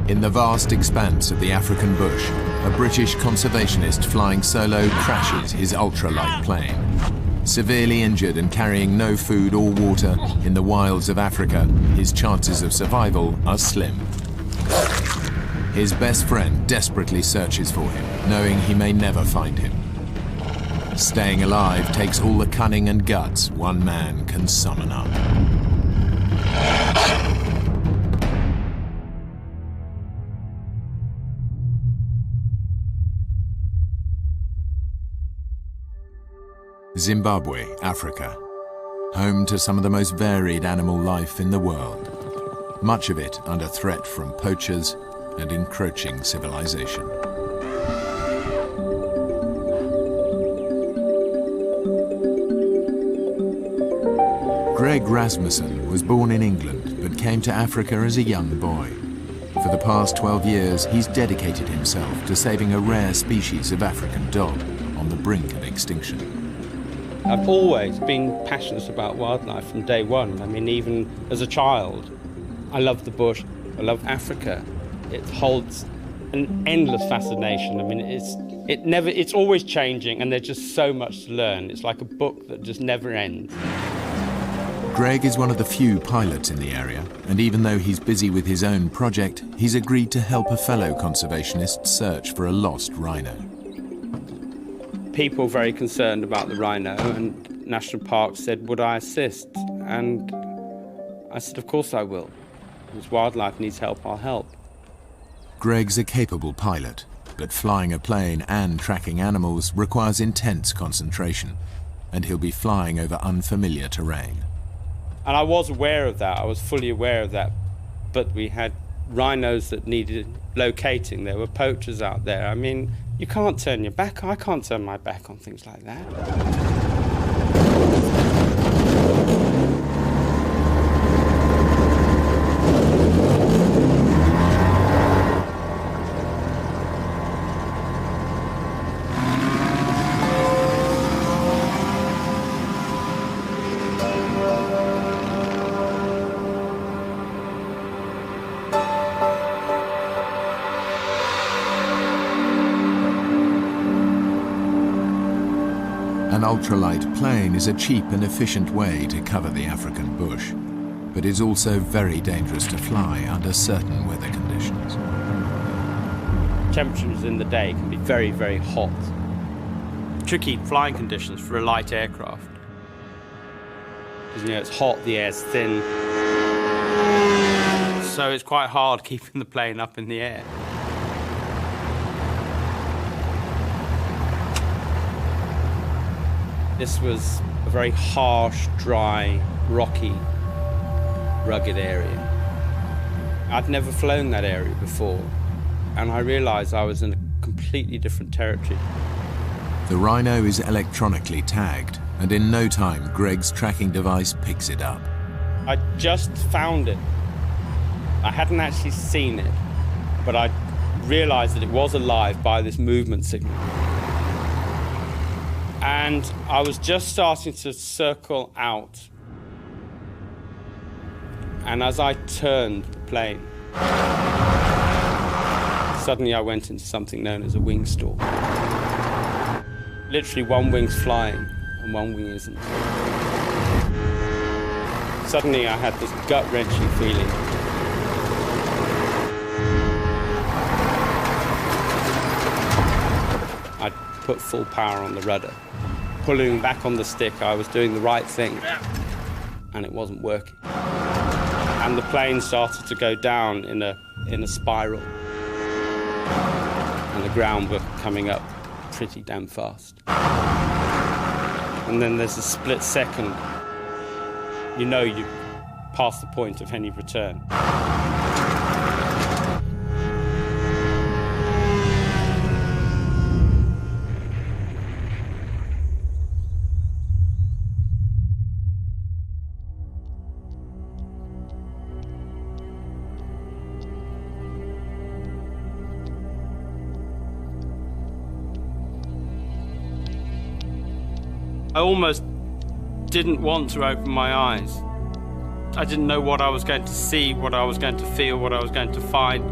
In the vast expanse of the African bush, a British conservationist flying solo crashes his ultralight plane. Severely injured and carrying no food or water in the wilds of Africa, his chances of survival are slim. His best friend desperately searches for him, knowing he may never find him. Staying alive takes all the cunning and guts one man can summon up. Zimbabwe, Africa, home to some of the most varied animal life in the world, much of it under threat from poachers and encroaching civilization. Greg Rasmussen was born in England but came to Africa as a young boy. For the past 12 years, he's dedicated himself to saving a rare species of African dog on the brink of extinction. I've always been passionate about wildlife from day one. I mean, even as a child, I love the bush, I love Africa. It holds an endless fascination. I mean, it's always changing, and there's just so much to learn. It's like a book that just never ends. Greg is one of the few pilots in the area, and even though he's busy with his own project, he's agreed to help a fellow conservationist search for a lost rhino. People very concerned about the rhino, and National Park said, would I assist? And I said, of course I will. If wildlife needs help, I'll help. Greg's a capable pilot, but flying a plane and tracking animals requires intense concentration, and he'll be flying over unfamiliar terrain. And I was aware of that, I was fully aware of that, but we had rhinos that needed locating. There were poachers out there. I mean, you can't turn your back. I can't turn my back on things like that. An ultralight plane is a cheap and efficient way to cover the African bush, but is also very dangerous to fly under certain weather conditions. Temperatures in the day can be very, very hot. Tricky flying conditions for a light aircraft. Because, you know, it's hot, the air's thin, so it's quite hard keeping the plane up in the air. This was a very harsh, dry, rocky, rugged area. I'd never flown that area before, and I realized I was in a completely different territory. The rhino is electronically tagged, and in no time, Greg's tracking device picks it up. I just found it. I hadn't actually seen it, but I realized that it was alive by this movement signal. And I was just starting to circle out. And as I turned the plane, suddenly I went into something known as a wing storm. Literally, one wing's flying and one wing isn't. Suddenly I had this gut-wrenching feeling. I put full power on the rudder. Pulling back on the stick, I was doing the right thing, and it wasn't working. And the plane started to go down in a spiral, and the ground was coming up pretty damn fast. And then there's a split second. You know you've passed the point of any return. I almost didn't want to open my eyes. I didn't know what I was going to see, what I was going to feel, what I was going to find.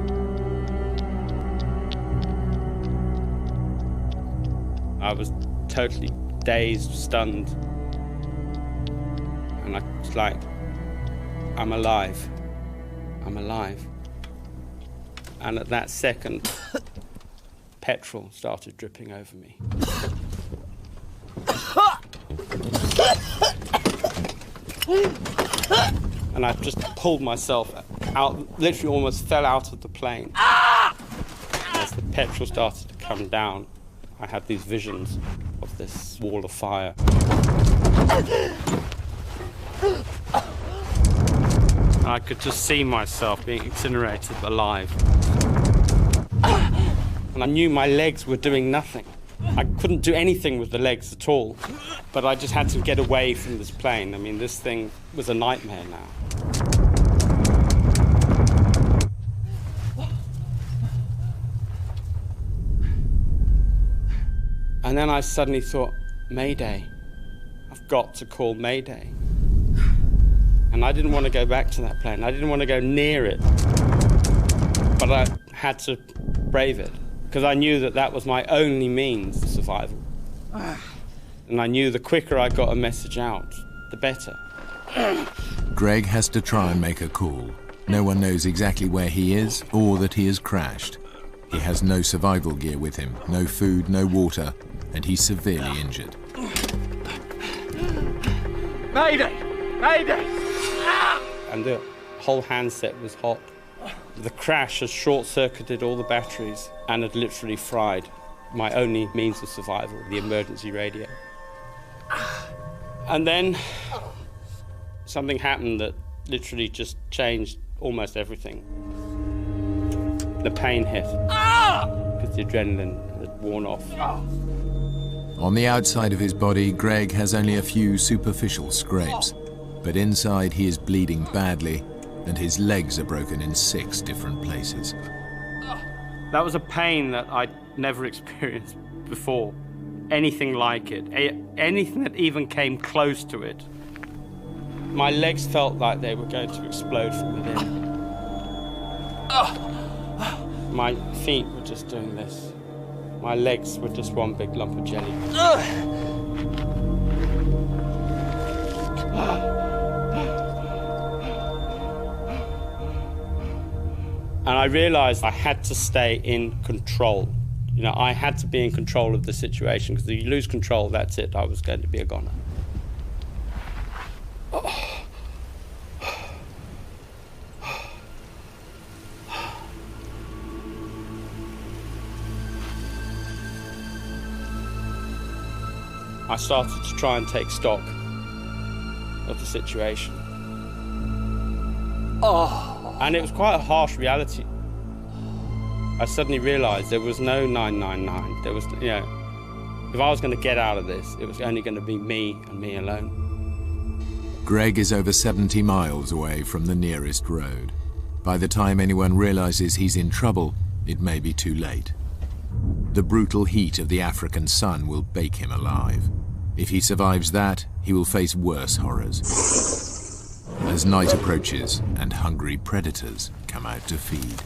I was totally dazed, stunned. And I was like, I'm alive. I'm alive. And at that second, petrol started dripping over me. And I just pulled myself out, literally almost fell out of the plane. As the petrol started to come down, I had these visions of this wall of fire. And I could just see myself being incinerated alive. And I knew my legs were doing nothing. I couldn't do anything with the legs at all. But I just had to get away from this plane. I mean, this thing was a nightmare now. And then I suddenly thought, Mayday. I've got to call Mayday. And I didn't want to go back to that plane. I didn't want to go near it. But I had to brave it, because I knew that that was my only means of survival. And I knew the quicker I got a message out, the better. Greg has to try and make a call. No one knows exactly where he is or that he has crashed. He has no survival gear with him, no food, no water, and he's severely injured. Mayday! Mayday! And the whole handset was hot. The crash had short-circuited all the batteries and had literally fried my only means of survival, the emergency radio. And then something happened that literally just changed almost everything. The pain hit, because the adrenaline had worn off. On the outside of his body, Greg has only a few superficial scrapes, but inside he is bleeding badly and his legs are broken in 6 different places. That was a pain that I'd never experienced before. Anything like it, anything that even came close to it. My legs felt like they were going to explode from within. My feet were just doing this. My legs were just one big lump of jelly. And I realized I had to stay in control. You know, I had to be in control of the situation, because if you lose control, that's it. I was going to be a goner. I started to try and take stock of the situation. And it was quite a harsh reality. I suddenly realized there was no 999. There was, you know, if I was going to get out of this, it was only going to be me and me alone. Greg is over 70 miles away from the nearest road. By the time anyone realizes he's in trouble, it may be too late. The brutal heat of the African sun will bake him alive. If he survives that, he will face worse horrors. As night approaches and hungry predators come out to feed.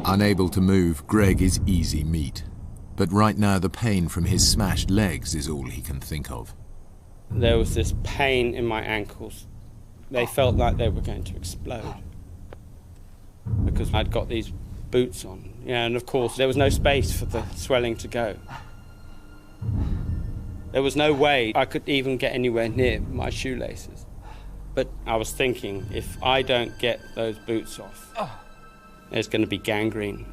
Unable to move, Greg is easy meat. But right now the pain from his smashed legs is all he can think of. There was this pain in my ankles. They felt like they were going to explode, because I'd got these boots on. Yeah, and of course there was no space for the swelling to go. There was no way I could even get anywhere near my shoelaces. But I was thinking, if I don't get those boots off, there's going to be gangrene,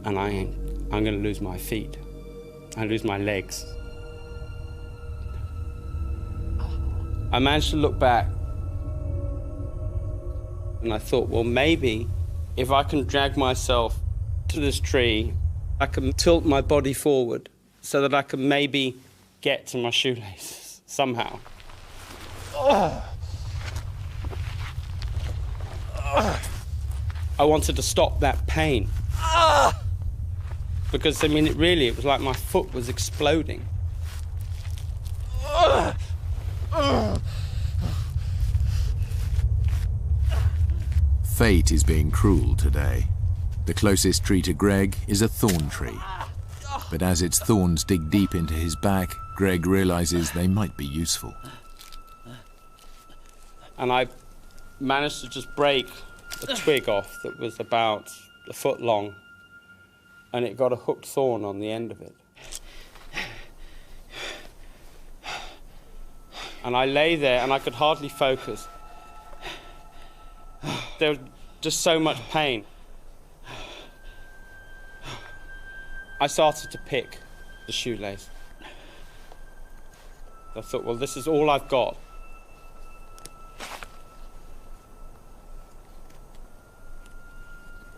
and I'm going to lose my feet. I lose my legs. I managed to look back, and I thought, well, maybe if I can drag myself to this tree, I can tilt my body forward so that I can maybe get to my shoelaces somehow. I wanted to stop that pain. Because, I mean, it was like my foot was exploding. Fate is being cruel today. The closest tree to Greg is a thorn tree. But as its thorns dig deep into his back, Greg realizes they might be useful. And I managed to just break a twig off that was about a foot long, and it got a hooked thorn on the end of it. And I lay there and I could hardly focus. There was just so much pain. I started to pick the shoelace. I thought, well, this is all I've got.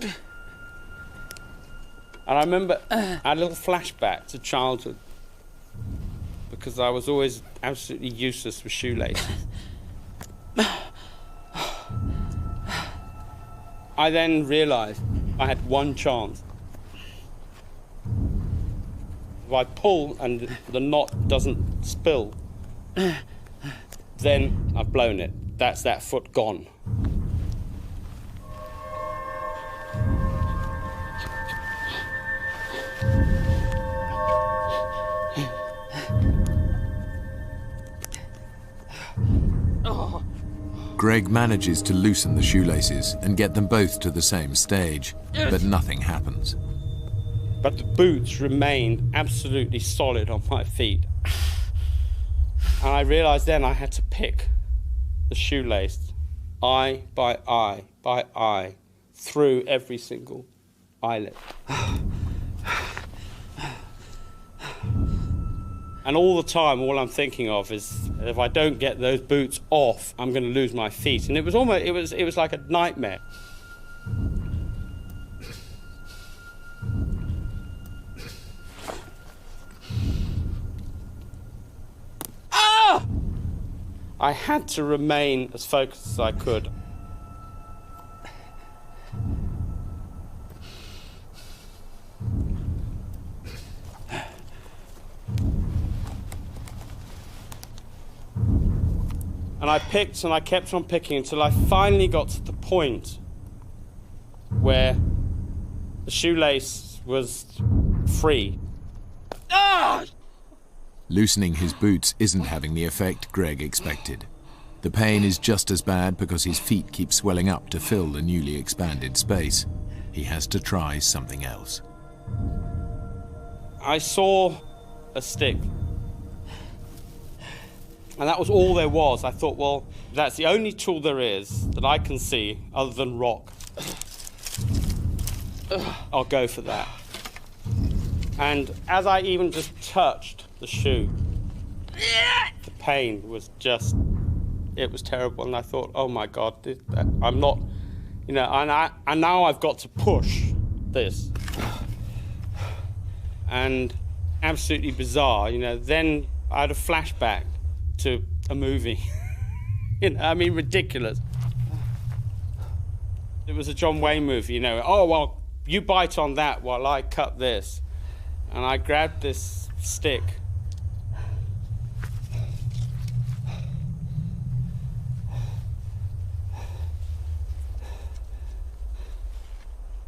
And I remember I had a little flashback to childhood, because I was always absolutely useless with shoelaces. I then realised I had one chance. If I pull and the knot doesn't spill, then I've blown it. That's that foot gone. Greg manages to loosen the shoelaces and get them both to the same stage, but nothing happens. But the boots remained absolutely solid on my feet. And I realised then I had to pick the shoelace, eye by eye, through every single eyelet. And all the time, all I'm thinking of is, if I don't get those boots off, I'm going to lose my feet. And it was almost, it was like a nightmare. Ah! I had to remain as focused as I could. And I picked and I kept on picking until I finally got to the point where the shoelace was free. Ah! Loosening his boots isn't having the effect Greg expected. The pain is just as bad because his feet keep swelling up to fill the newly expanded space. He has to try something else. I saw a stick. And that was all there was. I thought, well, that's the only tool there is that I can see other than rock. I'll go for that. And as I even just touched the shoe, the pain was just, it was terrible. And I thought, oh my God, I'm not, you know, and now I've got to push this. And absolutely bizarre, you know, then I had a flashback to a movie. You know, I mean, ridiculous. It was a John Wayne movie, you know. Oh, well, you bite on that while I cut this. And I grabbed this stick.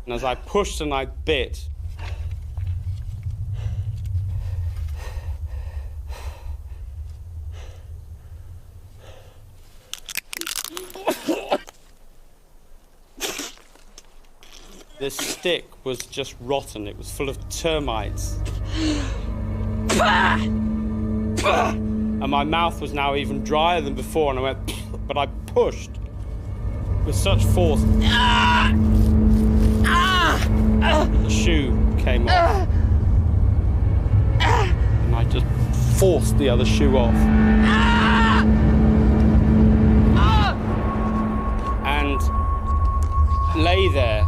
And as I pushed and I bit, this stick was just rotten. It was full of termites. And my mouth was now even drier than before, and I went, but I pushed with such force. The shoe came off. And I just forced the other shoe off. And lay there.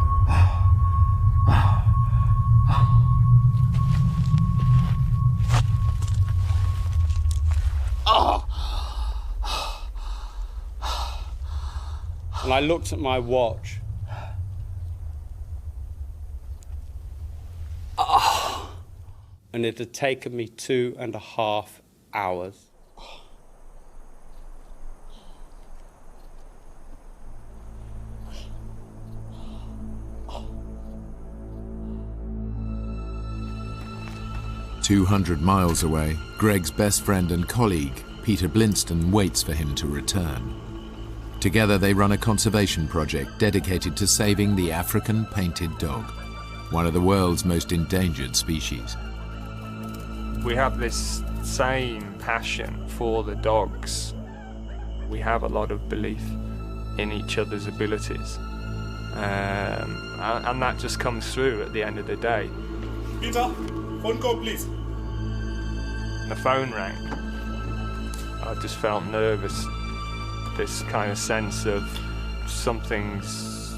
And I looked at my watch. And it had taken me 2.5 hours. 200 miles away, Greg's best friend and colleague, Peter Blinston, waits for him to return. Together they run a conservation project dedicated to saving the African painted dog, one of the world's most endangered species. We have this same passion for the dogs. We have a lot of belief in each other's abilities. And that just comes through at the end of the day. Peter, phone call please. The phone rang. I just felt nervous. This kind of sense of something's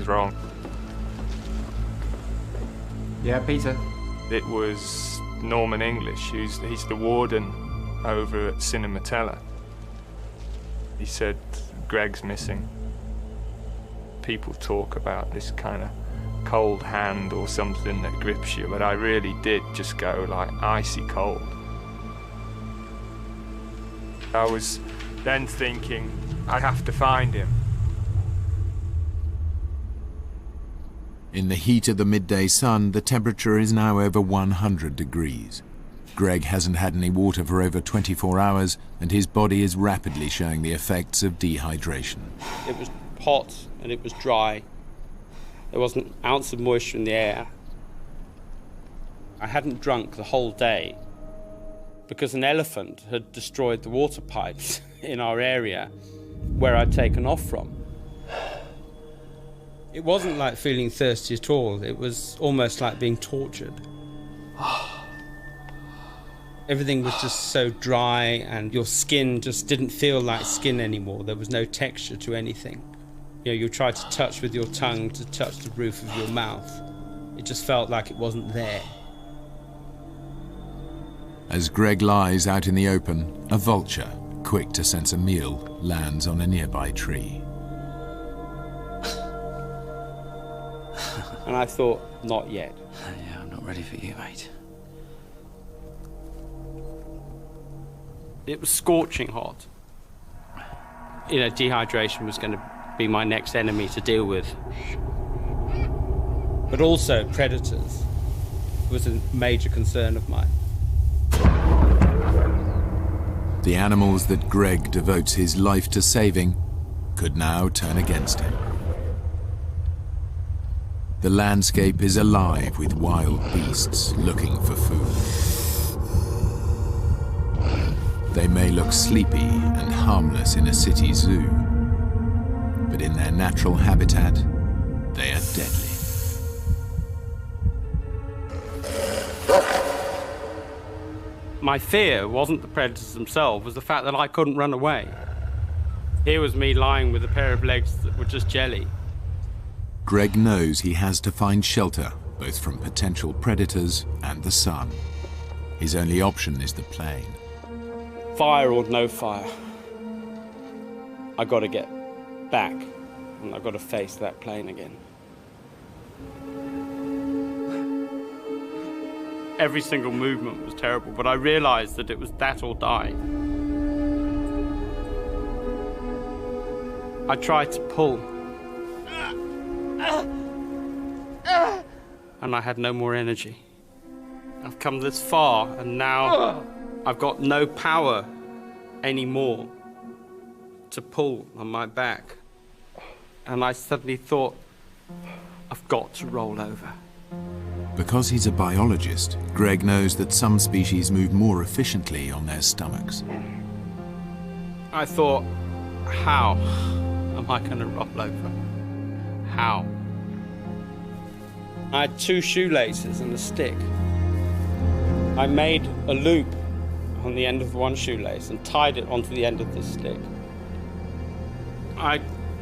wrong. Yeah, Peter. It was Norman English, he's the warden over at Cinematella. He said, Greg's missing. People talk about this kind of cold hand or something that grips you, but I really did just go like icy cold. I was then thinking, I have to find him. In the heat of the midday sun, the temperature is now over 100 degrees. Greg hasn't had any water for over 24 hours, and his body is rapidly showing the effects of dehydration. It was hot and it was dry. There wasn't an ounce of moisture in the air. I hadn't drunk the whole day because an elephant had destroyed the water pipes in our area where I'd taken off from. It wasn't like feeling thirsty at all. It was almost like being tortured. Everything was just so dry and your skin just didn't feel like skin anymore. There was no texture to anything. You know, you try to touch with your tongue to touch the roof of your mouth. It just felt like it wasn't there. As Greg lies out in the open, a vulture, quick to sense a meal, lands on a nearby tree. And I thought, not yet. Yeah, I'm not ready for you, mate. It was scorching hot. You know, dehydration was going to be my next enemy to deal with. But also predators was a major concern of mine. The animals that Greg devotes his life to saving could now turn against him. The landscape is alive with wild beasts looking for food. They may look sleepy and harmless in a city zoo, but in their natural habitat, they are deadly. My fear wasn't the predators themselves, it was the fact that I couldn't run away. Here was me lying with a pair of legs that were just jelly. Greg knows he has to find shelter, both from potential predators and the sun. His only option is the plane. Fire or no fire, I got to get back, and I got to face that plane again. Every single movement was terrible, but I realized that it was that or die. I tried to pull, and I had no more energy. I've come this far, and now I've got no power anymore to pull on my back. And I suddenly thought, I've got to roll over. Because he's a biologist, Greg knows that some species move more efficiently on their stomachs. I thought, how am I going to roll over? How? I had 2 shoelaces and a stick. I made a loop on the end of one shoelace and tied it onto the end of the stick. I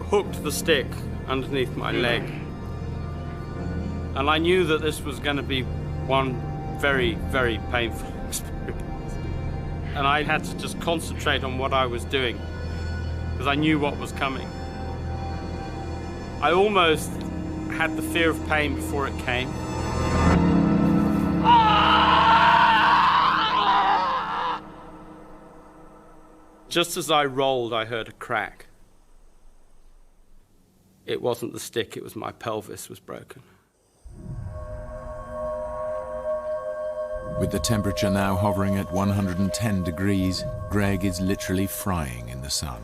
hooked the stick underneath my leg. And I knew that this was going to be one very, very painful experience. And I had to just concentrate on what I was doing, because I knew what was coming. I almost had the fear of pain before it came. Just as I rolled, I heard a crack. It wasn't the stick, it was my pelvis was broken. With the temperature now hovering at 110 degrees, Greg is literally frying in the sun.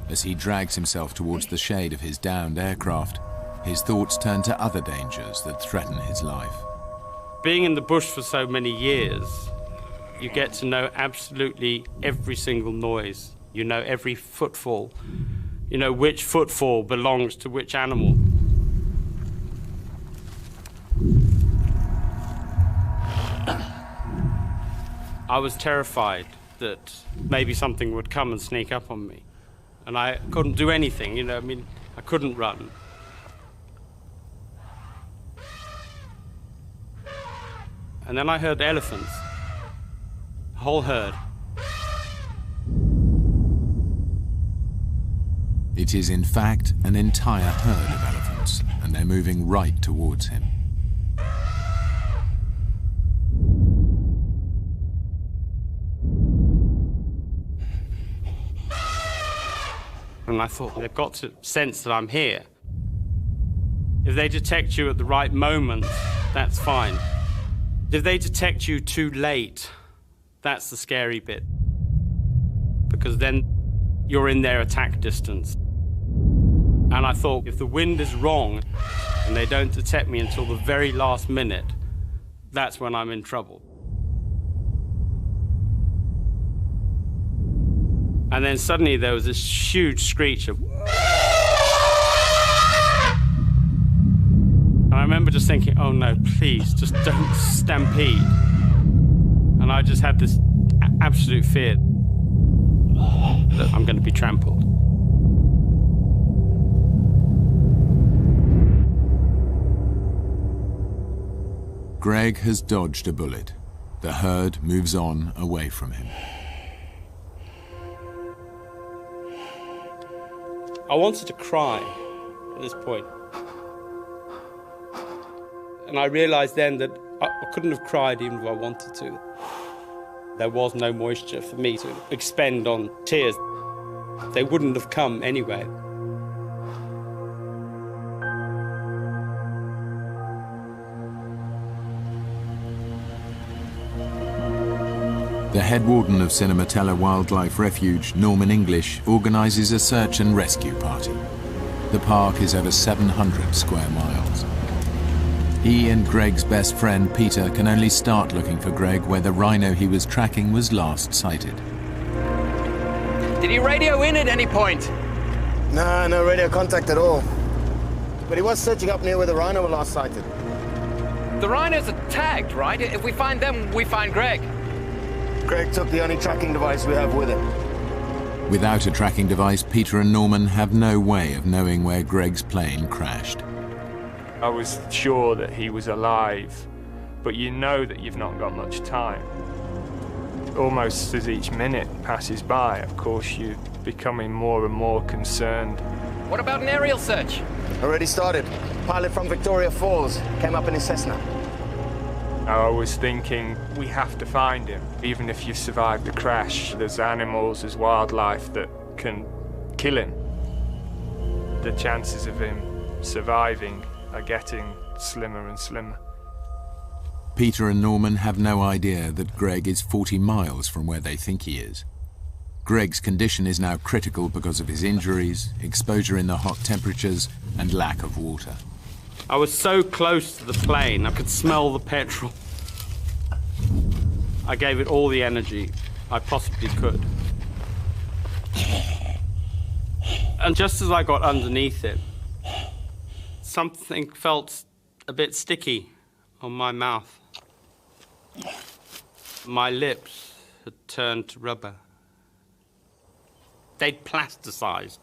As he drags himself towards the shade of his downed aircraft, his thoughts turn to other dangers that threaten his life. Being in the bush for so many years, you get to know absolutely every single noise. You know every footfall. You know which footfall belongs to which animal. I was terrified that maybe something would come and sneak up on me. And I couldn't do anything, you know, I mean, I couldn't run. And then I heard elephants, a whole herd. It is in fact an entire herd of elephants, and they're moving right towards him. And I thought, they've got to sense that I'm here. If they detect you at the right moment, that's fine. If they detect you too late, that's the scary bit. Because then you're in their attack distance. And I thought, if the wind is wrong and they don't detect me until the very last minute, that's when I'm in trouble. And then suddenly there was this huge screech of... And I remember just thinking, oh no, please, just don't stampede. And I just had this absolute fear that I'm going to be trampled. Greg has dodged a bullet. The herd moves on away from him. I wanted to cry at this point. And I realized then that I couldn't have cried even if I wanted to. There was no moisture for me to expend on tears. They wouldn't have come anyway. The head warden of Cinematella Wildlife Refuge, Norman English, organises a search and rescue party. The park is over 700 square miles. He and Greg's best friend, Peter, can only start looking for Greg where the rhino he was tracking was last sighted. Did he radio in at any point? Nah, no radio contact at all. But he was searching up near where the rhino were last sighted. The rhinos are tagged, right? If we find them, we find Greg. Greg took the only tracking device we have with him. Without a tracking device, Peter and Norman have no way of knowing where Greg's plane crashed. I was sure that he was alive, but you know that you've not got much time. Almost as each minute passes by, of course, you're becoming more and more concerned. What about an aerial search? Already started. Pilot from Victoria Falls came up in his Cessna. I was thinking, we have to find him. Even if you've survived the crash, there's animals, there's wildlife that can kill him. The chances of him surviving are getting slimmer and slimmer. Peter and Norman have no idea that Greg is 40 miles from where they think he is. Greg's condition is now critical because of his injuries, exposure in the hot temperatures, and lack of water. I was so close to the plane, I could smell the petrol. I gave it all the energy I possibly could. And just as I got underneath it, something felt a bit sticky on my mouth. My lips had turned to rubber. They'd plasticized.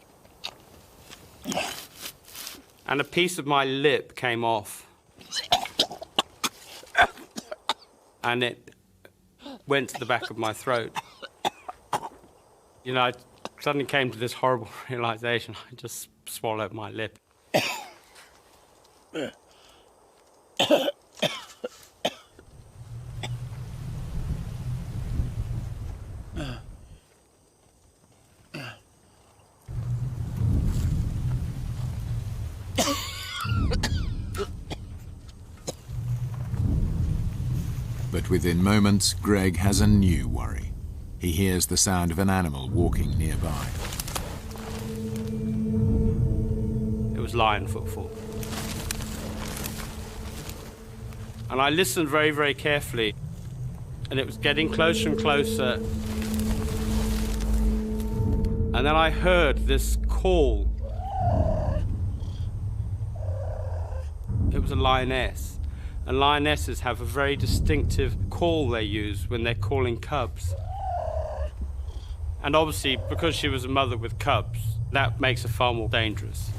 And a piece of my lip came off. And it went to the back of my throat. You know, I suddenly came to this horrible realization. I just swallowed my lip. The But within moments, Greg has a new worry. He hears the sound of an animal walking nearby. It was lion footfall. And I listened very, very carefully, and it was getting closer and closer. And then I heard this call. It was a lioness. And lionesses have a very distinctive call they use when they're calling cubs. And obviously, because she was a mother with cubs, that makes her far more dangerous.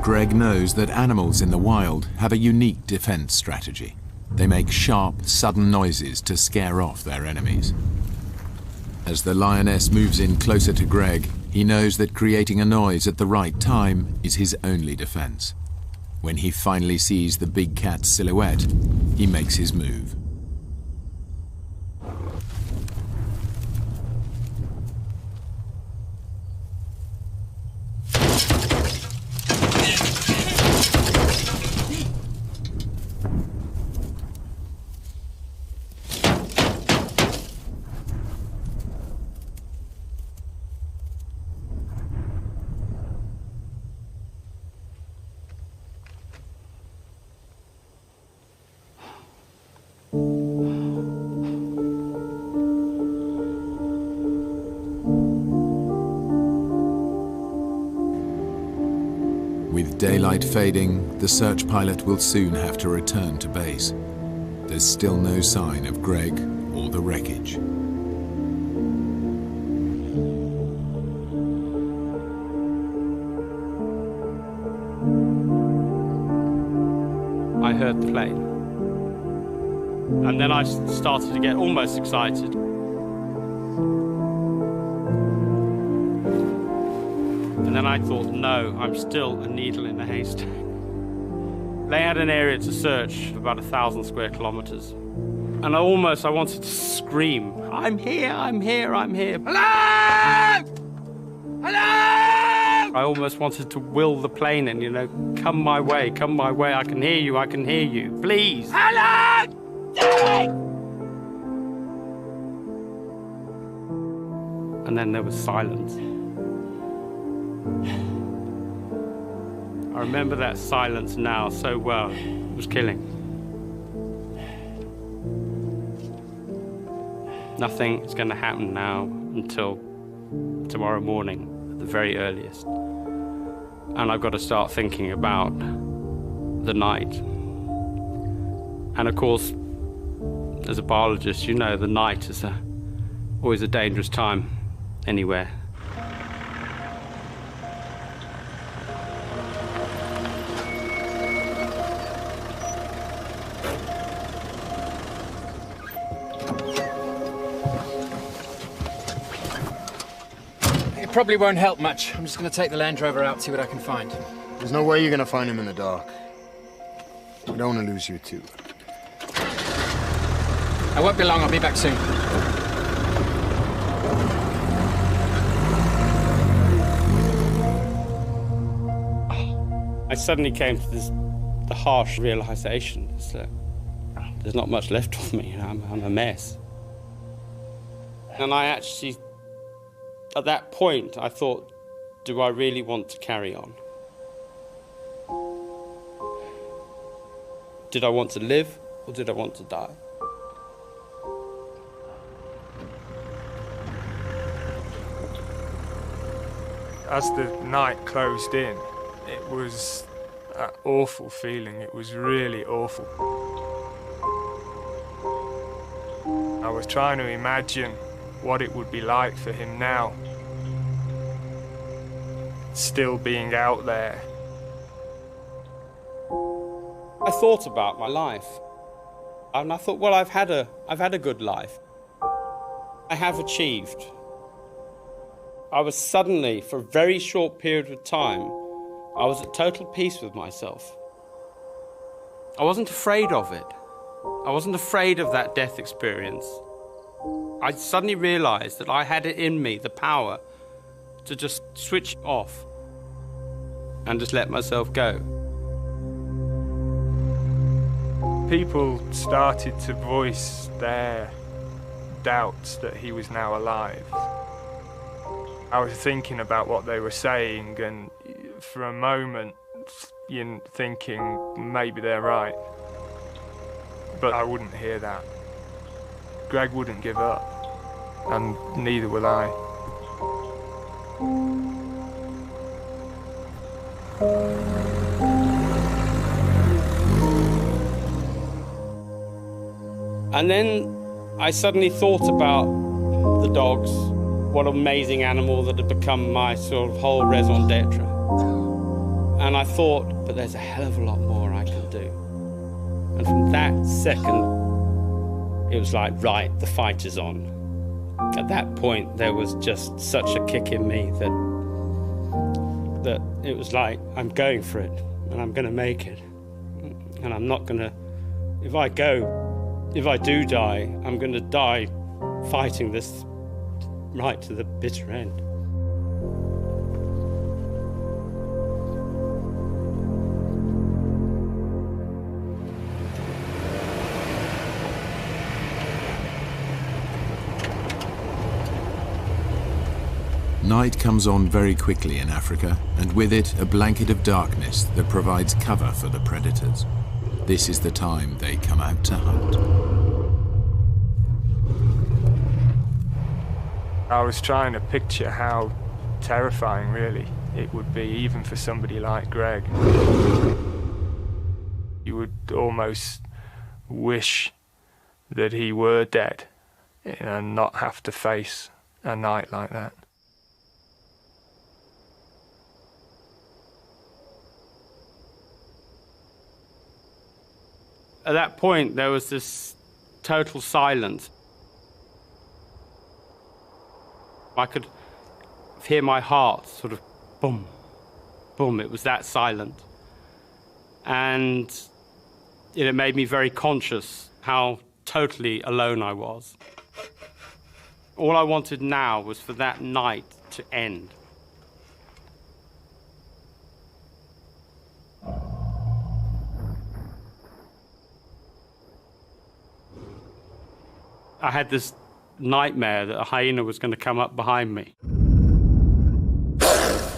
Greg knows that animals in the wild have a unique defense strategy. They make sharp, sudden noises to scare off their enemies. As the lioness moves in closer to Greg, he knows that creating a noise at the right time is his only defense. When he finally sees the big cat's silhouette, he makes his move. With daylight fading, the search pilot will soon have to return to base. There's still no sign of Greg or the wreckage. I heard the plane. And then I started to get almost excited. And then I thought, no, I'm still a needle in a haystack. They had an area to search of about 1,000 square kilometers. And I wanted to scream, I'm here, I'm here, I'm here. Hello! Hello! I almost wanted to will the plane in, you know, come my way, I can hear you, please. Hello! And then there was silence. I remember that silence now so well. It was killing. Nothing is going to happen now until tomorrow morning at the very earliest. And I've got to start thinking about the night. And of course, as a biologist, you know the night is always a dangerous time anywhere. It probably won't help much. I'm just going to take the Land Rover out, see what I can find. There's no way you're going to find him in the dark. We don't want to lose you too. I won't be long. I'll be back soon. I suddenly came to the harsh realization that there's not much left of me. You know, I'm a mess. And I actually, at that point, I thought, do I really want to carry on? Did I want to live or did I want to die? As the night closed in, it was an awful feeling. It was really awful. I was trying to imagine what it would be like for him now, still being out there. I thought about my life, and I thought, well, I've had a good life. I have achieved. I was suddenly, for a very short period of time, I was at total peace with myself. I wasn't afraid of it. I wasn't afraid of that death experience. I suddenly realized that I had it in me, the power to just switch off and just let myself go. People started to voice their doubts that he was now alive. I was thinking about what they were saying, and for a moment, you're thinking maybe they're right. But I wouldn't hear that. Greg wouldn't give up, and neither will I. And then I suddenly thought about the dogs, what amazing animal that had become my sort of whole raison d'etre. And I thought, but there's a hell of a lot more I can do. And from that second, it was like, right, the fight is on. At that point, there was just such a kick in me that it was like, I'm going for it, and I'm going to make it. And I'm not going to, if I do die, I'm going to die fighting this right to the bitter end. Night comes on very quickly in Africa, and with it a blanket of darkness that provides cover for the predators. This is the time they come out to hunt. I was trying to picture how terrifying, really, it would be, even for somebody like Greg. You would almost wish that he were dead and not have to face a night like that. At that point, there was this total silence. I could hear my heart sort of boom, boom. It was that silent. And it made me very conscious how totally alone I was. All I wanted now was for that night to end. I had this nightmare that a hyena was going to come up behind me.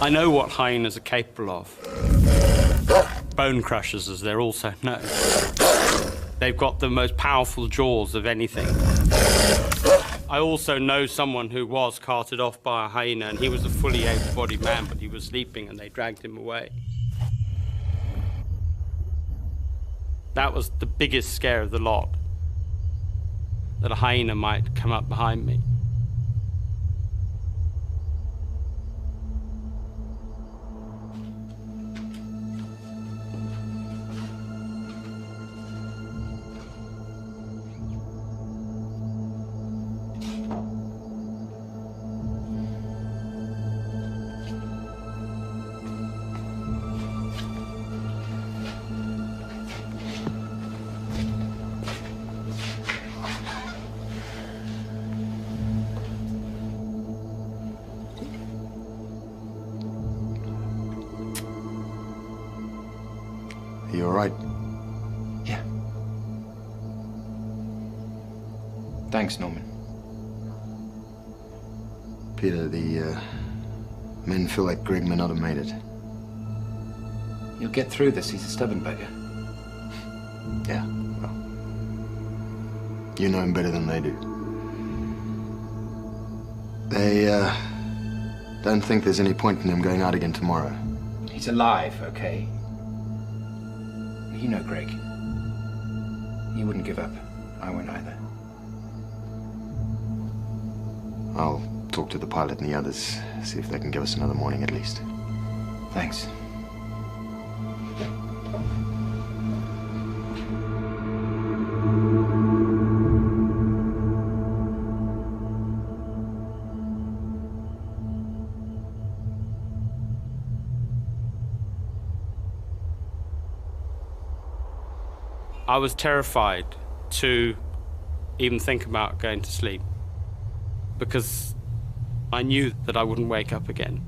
I know what hyenas are capable of. Bone crushers, as they're also known. They've got the most powerful jaws of anything. I also know someone who was carted off by a hyena, and he was a fully able-bodied man, but he was sleeping and they dragged him away. That was the biggest scare of the lot, that a hyena might come up behind me. Are you all right? Yeah. Thanks, Norman. Peter, the men feel like Greg may not have made it. You'll get through this. He's a stubborn beggar. Yeah, well, you know him better than they do. They, don't think there's any point in him going out again tomorrow. He's alive, okay? You know Greg. He wouldn't give up. I won't either. I'll talk to the pilot and the others, see if they can give us another morning at least. Thanks. I was terrified to even think about going to sleep because I knew that I wouldn't wake up again.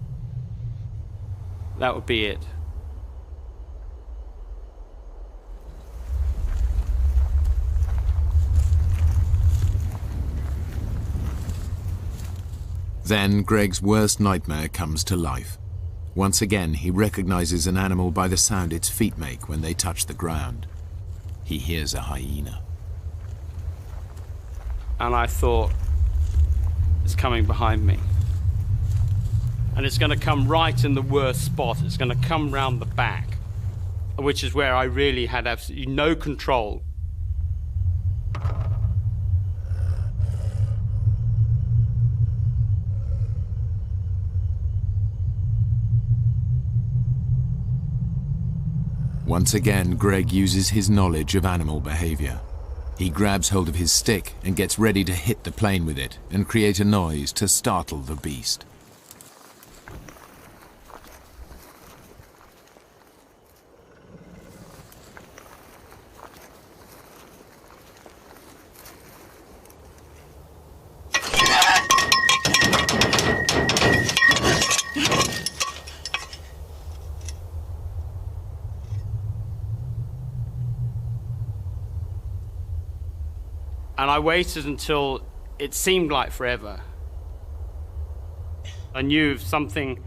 That would be it. Then Greg's worst nightmare comes to life. Once again, he recognizes an animal by the sound its feet make when they touch the ground. He hears a hyena. And I thought, it's coming behind me. And it's going to come right in the worst spot. It's going to come round the back, which is where I really had absolutely no control. Once again, Greg uses his knowledge of animal behavior. He grabs hold of his stick and gets ready to hit the plane with it and create a noise to startle the beast. And I waited until it seemed like forever. I knew if something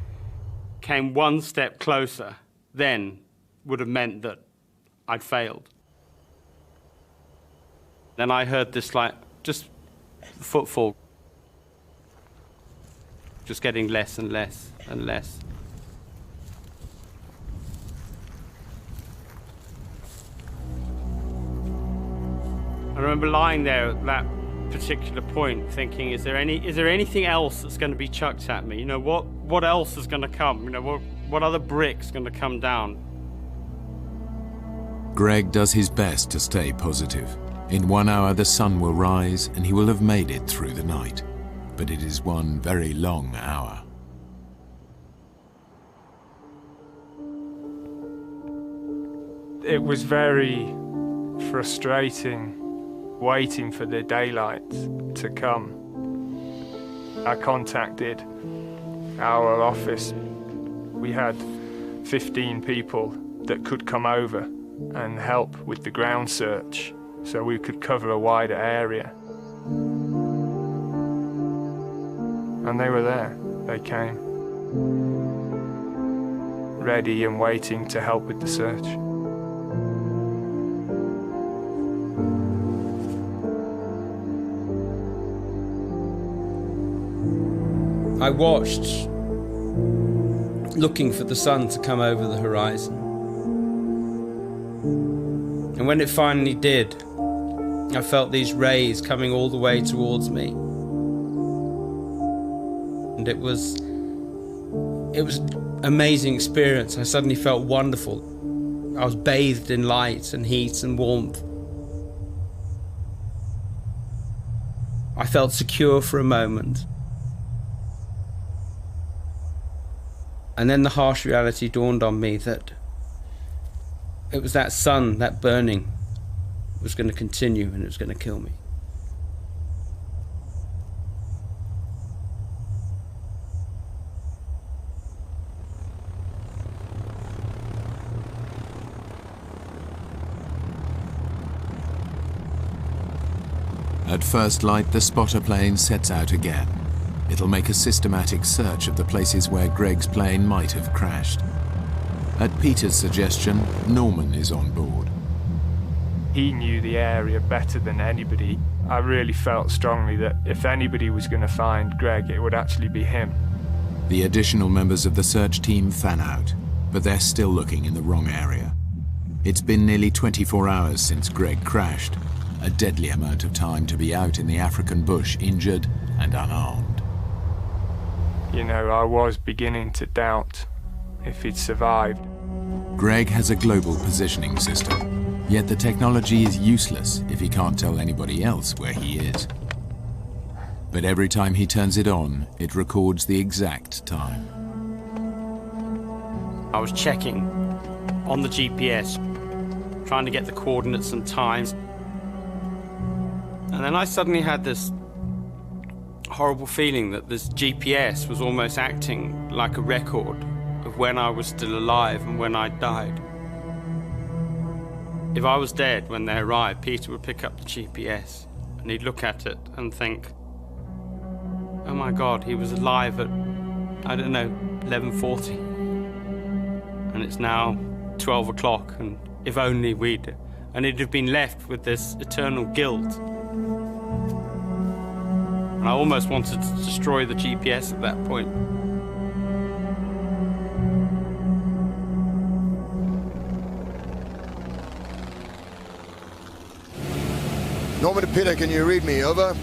came one step closer, then would have meant that I'd failed. Then I heard this, like, just footfall, just getting less and less and less. I remember lying there at that particular point thinking, is there anything else that's going to be chucked at me? You know, what else is going to come? You know, what other brick's going to come down? Greg does his best to stay positive. In 1 hour the sun will rise and he will have made it through the night. But it is one very long hour. It was very frustrating waiting for the daylight to come. I contacted our office. We had 15 people that could come over and help with the ground search so we could cover a wider area. And they were there. They came, ready and waiting to help with the search. I watched, looking for the sun to come over the horizon. And when it finally did, I felt these rays coming all the way towards me. And it was an amazing experience. I suddenly felt wonderful. I was bathed in light and heat and warmth. I felt secure for a moment. And then the harsh reality dawned on me that it was that sun, that burning, was going to continue and it was going to kill me. At first light, the spotter plane sets out again. It'll make a systematic search of the places where Greg's plane might have crashed. At Peter's suggestion, Norman is on board. He knew the area better than anybody. I really felt strongly that if anybody was going to find Greg, it would actually be him. The additional members of the search team fan out, but they're still looking in the wrong area. It's been nearly 24 hours since Greg crashed, a deadly amount of time to be out in the African bush injured and unarmed. You know, I was beginning to doubt if he'd survived. Greg has a global positioning system, yet the technology is useless if he can't tell anybody else where he is. But every time he turns it on, it records the exact time. I was checking on the GPS, trying to get the coordinates and times. And then I suddenly had this horrible feeling that this GPS was almost acting like a record of when I was still alive and when I died. If I was dead when they arrived, Peter would pick up the GPS and he'd look at it and think, oh my God, he was alive at, I don't know, 11:40. And it's now 12 o'clock, and if only we'd... And he'd have been left with this eternal guilt. And I almost wanted to destroy the GPS at that point. Norman to Peter, can you read me? Over.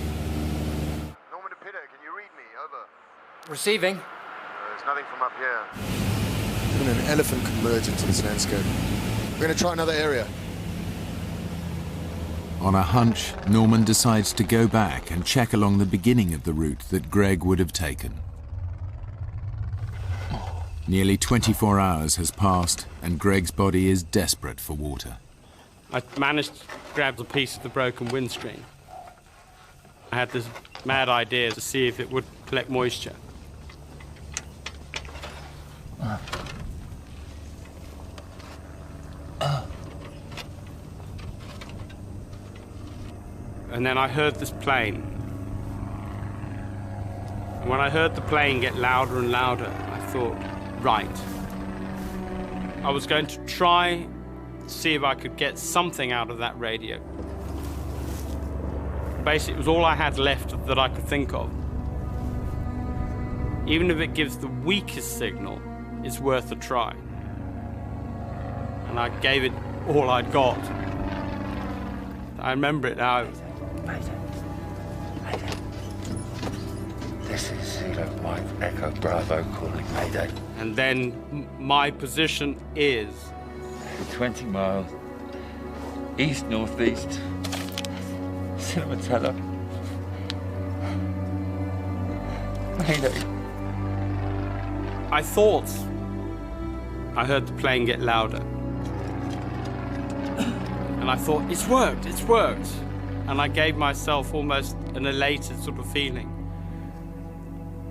Norman to Peter, can you read me? Over. Receiving. There's nothing from up here. Even an elephant can merge into this landscape. We're going to try another area. On a hunch, Norman decides to go back and check along the beginning of the route that Greg would have taken. Nearly 24 hours has passed, and Greg's body is desperate for water. I managed to grab a piece of the broken windscreen. I had this mad idea to see if it would collect moisture. And then I heard this plane. And when I heard the plane get louder and louder, I thought, right. I was going to try to see if I could get something out of that radio. Basically, it was all I had left that I could think of. Even if it gives the weakest signal, it's worth a try. And I gave it all I'd got. I remember it now. Mayday. Mayday. This is Zulu Mike Echo Bravo calling Mayday. And then my position is 20 miles east-northeast Cinematella. Mayday. I thought I heard the plane get louder. And I thought, it's worked, it's worked. And I gave myself almost an elated sort of feeling.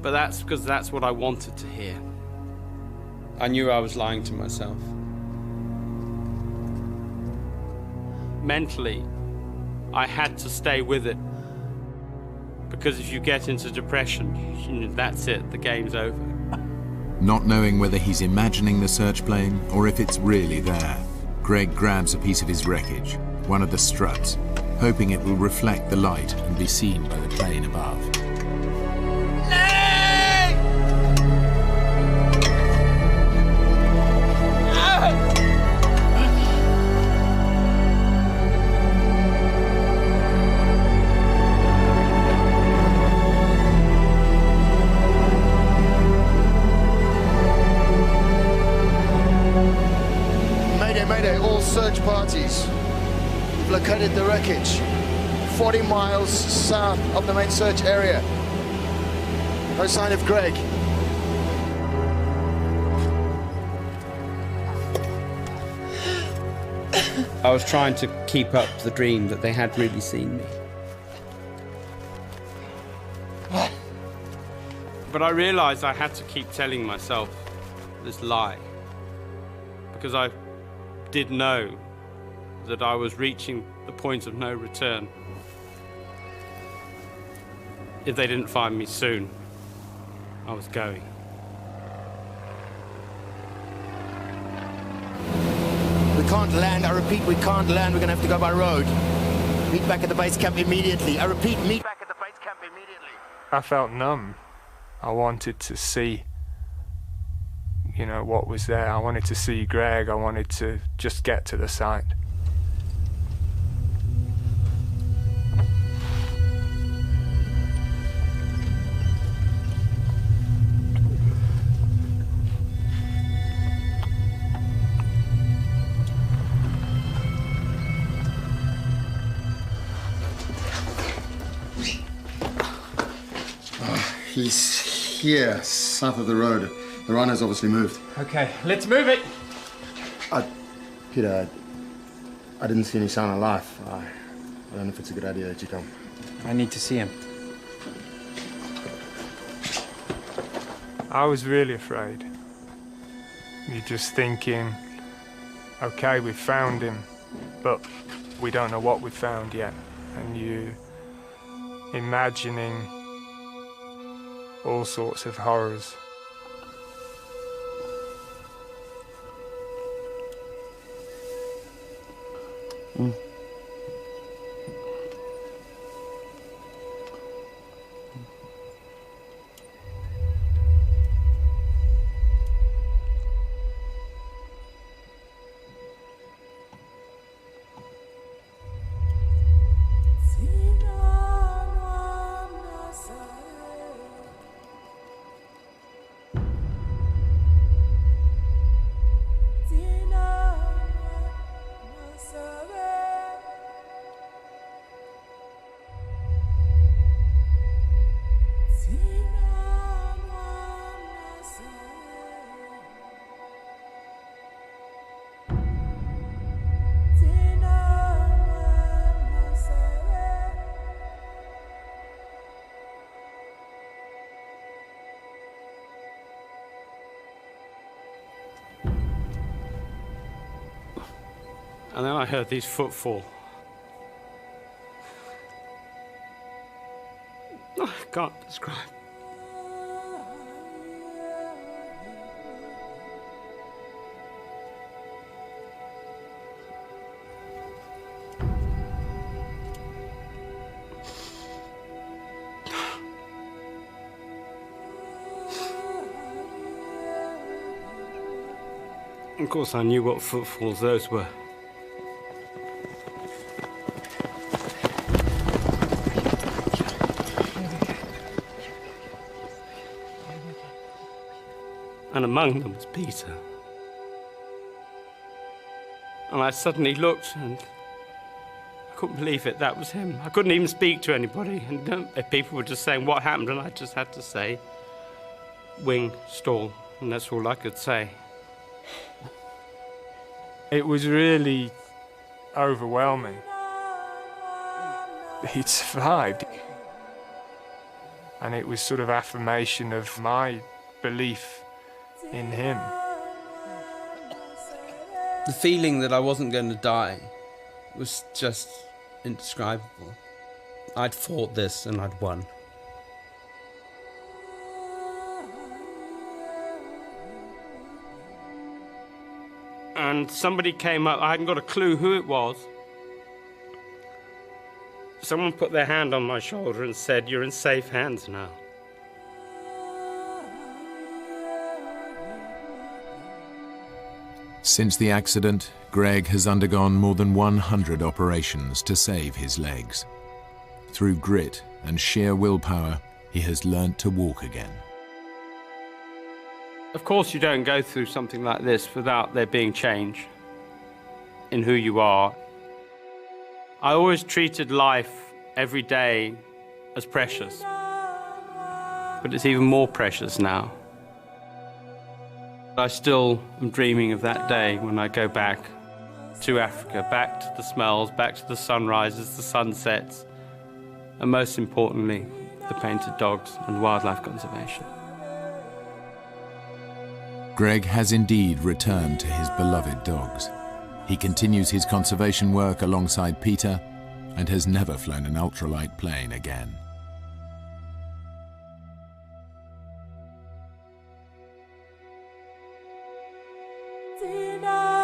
But that's because that's what I wanted to hear. I knew I was lying to myself. Mentally, I had to stay with it. Because if you get into depression, that's it, the game's over. Not knowing whether he's imagining the search plane or if it's really there, Greg grabs a piece of his wreckage, one of the struts, hoping it will reflect the light and be seen by the plane above. Search parties. We've located the wreckage 40 miles south of the main search area. No sign of Greg. I was trying to keep up the dream that they had really seen me. But I realized I had to keep telling myself this lie. Because I did know that I was reaching the point of no return. If they didn't find me soon, I was going. We can't land, I repeat, we can't land, we're gonna have to go by road. Meet back at the base camp immediately. I repeat, meet back at the base camp immediately. I felt numb. I wanted to see, you know, what was there. I wanted to see Greg. I wanted to just get to the site. He's here, south of the road. The rhino's obviously moved. Okay, let's move it. Peter, I didn't see any sign of life. I don't know if it's a good idea that you come. I need to see him. I was really afraid. You're just thinking, okay, we've found him, but we don't know what we've found yet. And you imagining all sorts of horrors. And then I heard these footfall. I can't describe. Of course, I knew what footfalls those were. And among them was Peter. And I suddenly looked and I couldn't believe it, that was him. I couldn't even speak to anybody, and people were just saying what happened, and I just had to say, wing, stall, and that's all I could say. It was really overwhelming. He'd survived. And it was sort of affirmation of my belief in him. The feeling that I wasn't going to die was just indescribable. I'd fought this and I'd won. And somebody came up, I hadn't got a clue who it was. Someone put their hand on my shoulder and said, "You're in safe hands now." Since the accident, Greg has undergone more than 100 operations to save his legs. Through grit and sheer willpower, he has learnt to walk again. Of course you don't go through something like this without there being change in who you are. I always treated life every day as precious, but it's even more precious now. I still am dreaming of that day when I go back to Africa, back to the smells, back to the sunrises, the sunsets, and most importantly, the painted dogs and wildlife conservation. Greg has indeed returned to his beloved dogs. He continues his conservation work alongside Peter and has never flown an ultralight plane again. Tina.